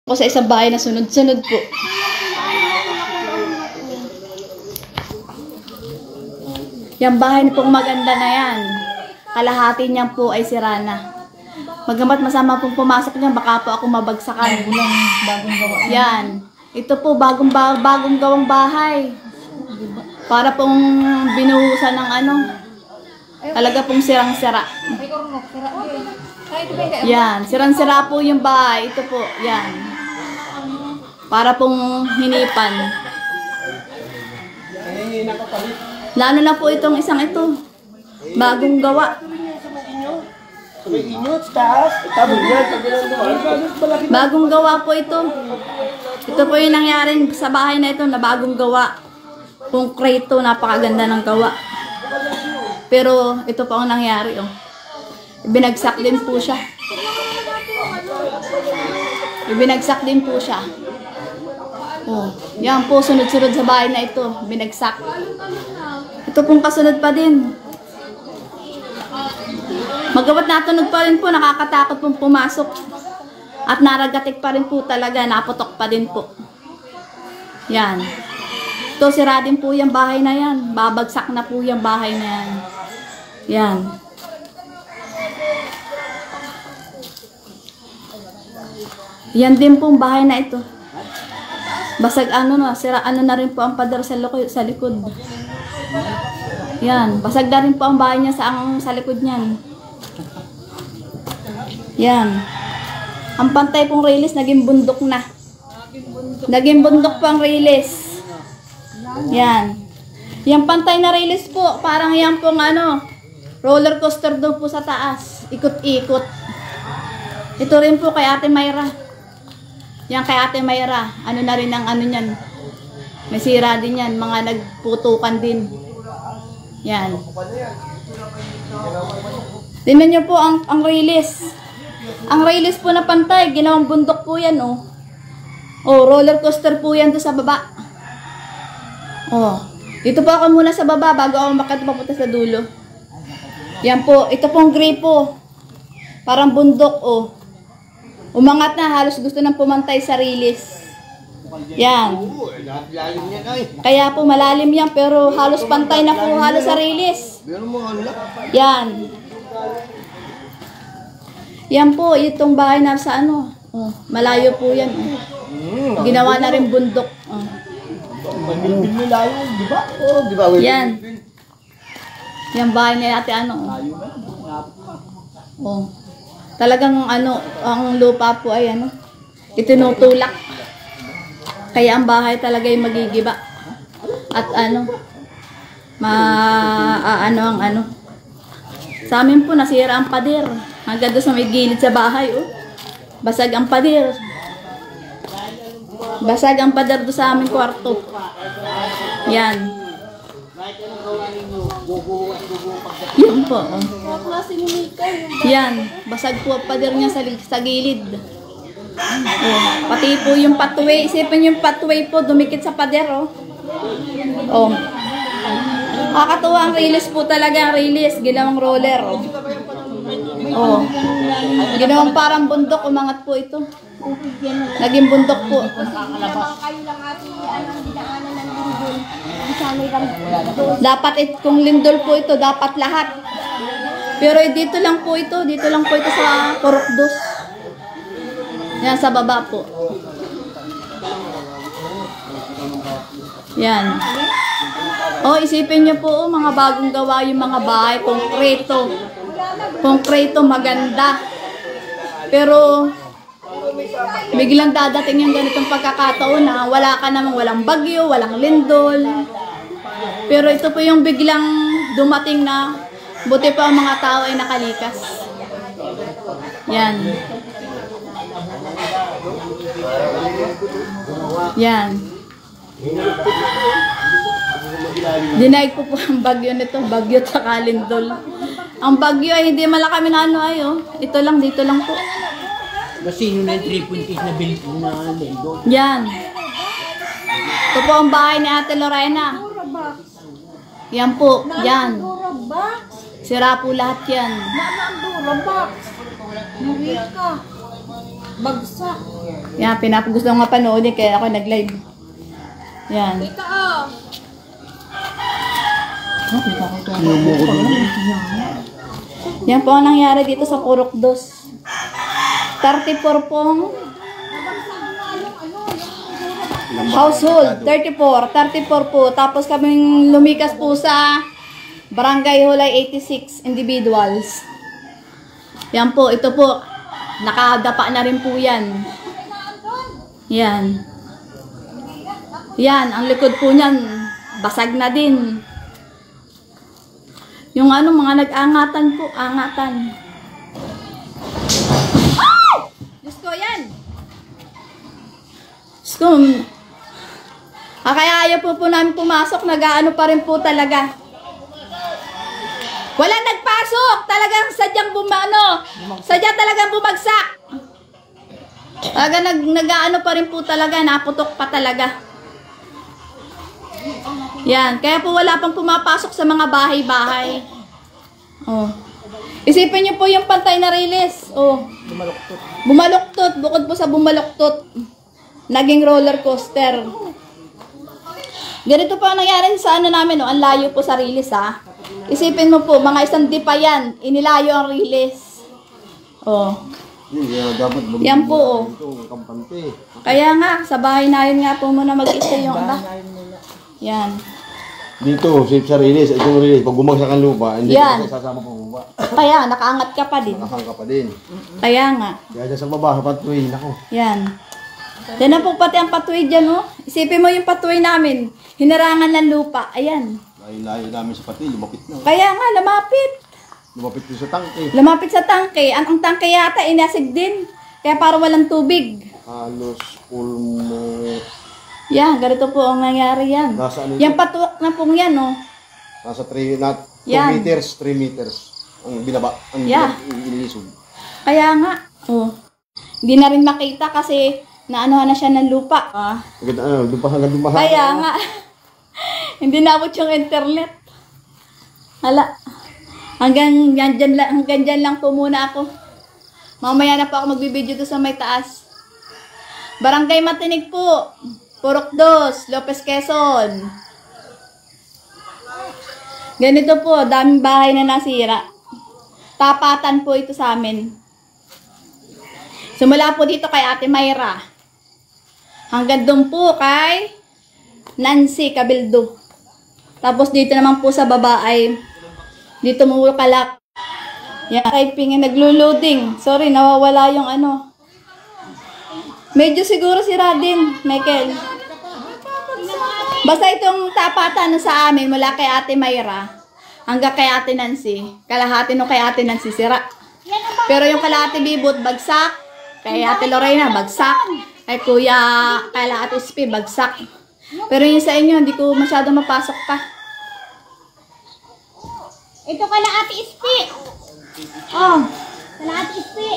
Ako sa isang bahay na sunod-sunod po. Yung bahay na pong maganda na yan, kalahati niyan po ay sira na. Magamat masama pong pumasok niyan, baka po ako mabagsakan. Bagong gawa. Yan. Ito po, bagong gawang bahay. Para pong binuhusan ng ano, talaga pong sirang-sira. Yan, sirang-sira po yung bahay. Ito po, yan. Para pong hinipan. Lalo na po itong isang ito. Bagong gawa. Bagong gawa po ito. Ito po yung nangyari sa bahay na ito na bagong gawa. Konkreto, napakaganda ng gawa. Pero ito pa ang nangyari. Oh. Binagsak din po siya. Binagsak din po siya. Oh, yan po, sunod-sunod sa bahay na ito. Binagsak. Ito pong kasunod pa din. Magawat natunog pa rin po, nakakatakot pong pumasok. At naragatik pa rin po talaga, naputok pa din po. Yan. Ito, sira din po yung bahay na yan. Babagsak na po yung bahay na yan. Yan. Yan din pong bahay na ito. Basag ano na, sira ano na rin po ang pader sa likod. Yan, basag na rin po ang bahay niya sa likod niyan. Yan. Ang pantay pong release, naging bundok na. Naging bundok po ang release. Yan. Yung pantay na release po, parang yan pong ano, roller coaster doon po sa taas. Ikot-ikot. Ito rin po kay Ate Mayra. Yan kay Ate Mayra. Ano na rin ang ano niyan. May sira din yan. Mga nagputukan din. Yan. Tingnan nyo po ang release. Ang release po na pantay, ginawang bundok po yan, oh. Oh, roller coaster po yan doon sa baba. Oh. Dito po ako muna sa baba bago ako makatapunta sa dulo. Yan po, ito pong gripo. Parang bundok, oh. Umangat na, halos gusto nang pumantay sa release. Yan. Kaya po malalim yan, pero halos pantay na po halos sa release. Yan. Yan po, itong bahay na sa ano. Oh, malayo po yan. Oh. Ginawa na rin bundok. Oh. Yan. Yan bahay ni Ate ano. Oh. Talagang ano, ang lupa po ay ano, itinutulak. Kaya ang bahay talaga ay magigiba. At ano, ano ang ano. Sa amin po nasira ang pader. Hanggang doon sa may gilid sa bahay, oh. Basag ang pader. Basag ang pader doon sa aming kwarto. Yan. Yan po. Oh. Yan. Basag po ang pader niya sa gilid. Oh. Pati po yung pathway. Isipin yung pathway po, dumikit sa pader, oh. Oh. Kakatuwa ang release po talaga. Ang release. Ginawang roller, oh. Oh. Ginawang parang bundok. Umangat po ito. Naging bundok po. Dapat kung lindol po ito, dapat lahat. Pero dito lang po ito. Dito lang po ito sa Corocdos. Yan, sa baba po. Yan. Oh, isipin niyo po, oh, mga bagong gawa yung mga bahay. Konkreto. Konkreto, maganda. Pero biglang dadating yung ganitong pagkakataon na wala ka namang, walang bagyo, walang lindol. Pero ito po yung biglang dumating na buti pa ang mga tao ay nakalikas. Yan. Yan. Dinaig po ang bagyo nito, bagyo at lindol. Ang bagyo ay hindi malaki na ano ay, oh. Ito lang, dito lang po. Masino na yung 3.8 na bill na lendo. Yan. Ito po ang bahay ni Ate Lorena. Yan po, yan. Sira po lahat yan. Bagsak. Yan, pinapagusto ko nga panoodin kaya ako nag-live. Yan. Ito oh. Yan po ang nangyari dito sa Purok 2. 34 pong household. 34 po. Tapos kaming lumikas po sa Barangay Hulay 86 individuals. Yan po, ito po. Nakadapa na rin po yan. Yan. Yan, ang likod po niyan, basag na din. Yung ano, mga nag-angatan po, angatan. Ay! Diyos ko, yan! Diyos ko, kaya ayaw po namin pumasok, nag-aano pa rin po talaga. Walang nagpasok! Talagang sadyang sadya talagang bumagsak. Talaga nag-aano pa rin po talaga, naputok pa talaga. Yan, kaya po wala pang pumapasok sa mga bahay-bahay. Oh. Isipin niyo po yung pantay na release. Oh. Bumaluktot. Bukod po sa bumaluktot, naging roller coaster. Ganito po ang nangyari sa ano namin, oh. Ang layo po sa release, ha. Isipin mo po, mga isang dipa yan, inilayo ang release. Oh. Yan po, oh. Kaya nga, sa bahay na yun nga po muna mag-isa yung iba. Yan. Dito, safe sa release. Itong release, pag bumagsak ang lupa, hindi ka sasama pa bumaba. Kaya, nakaangat ka pa din. Nakahang ka pa din. Kaya nga. Kaya dyan sa baba, patuloy, nako. Yan. Yan na po pati ang patuloy dyan, oh. Isipin mo yung patuloy namin. Hinarangan ng lupa. Ayan. Layo namin sa pati, lumapit na. Kaya nga, lumapit. Lumapit din sa tangke. Lumapit sa tangke. Ang tangke yata, inasig din. Kaya parang walang tubig. Halos, almost. Yan, ganito po ang nangyari yan. Nasa ano Yung patuwak na pong yan, oh. Nasa 3 Yan. meters, 3 meters. Ang binaba, ang inilisog. Kaya nga, oh. Hindi na rin makita kasi naanuhan na siya ng lupa. Hanggang dumahan. Kaya nga, hindi naabot yung internet. Hala. Hanggang dyan lang po muna ako. Mamaya na po ako magbibideo doon sa may taas. Barangay Matinig po. Purok 2, Lopez, Quezon. Ganito po, daming bahay na nasira. Tapatan po ito sa amin. Simula po dito kay Ate Mayra. Hanggang doon po kay Nancy Cabildo. Tapos dito naman po sa baba ay dito mo kalak. Yan, kahit pingin naglo-loading. Sorry, nawawala yung ano. Medyo siguro sira din, Michael. Basta itong tapatan sa amin mula kay Ate Mayra hanggang kay Ate Nancy. Kalahati no kay Ate Nancy sira. Pero yung kay Ate Bibot bagsak, kay Ate Lorena bagsak, kay Ate Spi bagsak. Pero yung sa inyo hindi ko masyado mapasok pa. Ito kala Ate Spi. Oh, kala Ate Spi.